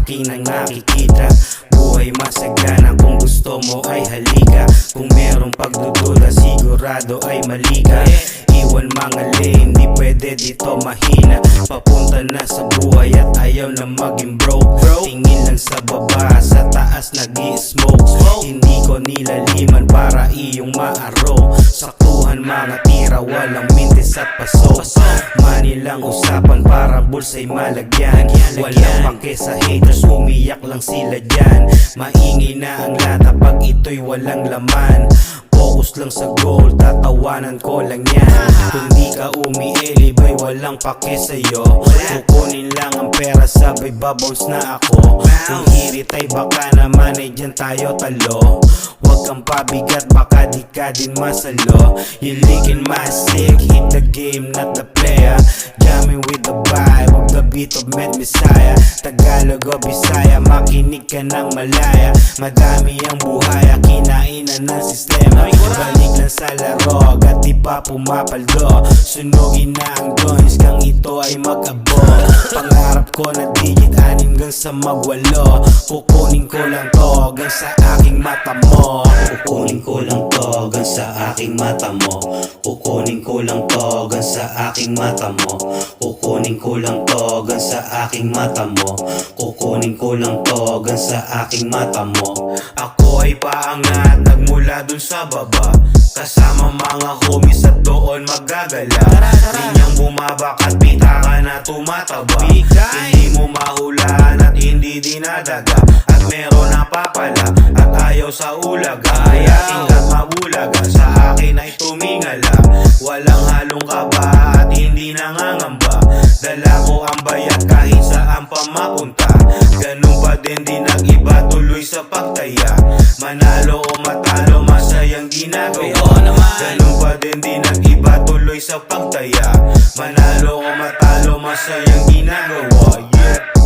akin ang nakikita. Buhay masagana, kung gusto mo ay halika. Kung merong pagdududa, sigurado ay mali ka. Iwan mga lame, di pwede dito mahina. Papunta na sa buhay at ayaw na maging broke. Tingin lang sa baba, sa taas nag-i-smoke. Hindi ko nilaliman para iyong maaro. Saktuhan mga tira, walang mintis at pasok. Money lang usapan, para bulsa'y malagyan. Walang pake sa haters, umiyak lang sila dyan. Maingay na ang lata pag ito'y walang laman. Focus lang sa goal, tatawanan ko lang yan. Kung di ka umiilibay, walang pake sa'yo. Kukunin lang ang pera, sabay babounce na ako. Kung hirit ay baka naman ay dyan tayo talo. Huwag kang pabigat, baka di ka din masalo. You licking my stick, hit the game, not the player. Jamming with the vibe of the beat of Med Messiah. Tagalog o Bisaya, makinig ka ng malaya. Madami ang buhaya, kinainan ng sistema. Balik lang sa laro, at di pa pumapaldo. Sunugin na ang joints, kang ito ay mag-abot. Pangarap ko na digit 6 hanggang sa magwalo. Kukunin ko lang to hanggang sa aking mata mo. Kukunin ko lang to hanggang sa aking mata mo. Kukunin ko lang to hanggang sa aking mata mo. Kukunin ko lang to hanggang sa aking mata mo. Kukunin ko lang to hanggang sa aking mata mo. Ako ay paangat, nagmula dun sa baba. Kasama mga homies at doon magagala. Linyang bumabakat, pita ka na tumataba. Hindi mo mahulaan at hindi dinadaga. At meron na papala at ayaw sa ulaga. Ayating at mabulaga, sa akin ay tumingala. Walang halong kaba at hindi nangangamba. Dala ko ang bayat kahit saan pa mapunta. Ganun pa din di nag-iba, tuloy sa pagtaya. Manalo o matalo, masayang ginagawa. Ganun pa din di nag-iba, tuloy sa pagtaya. Manalo o matalo, masayang ginagawa. Yeah.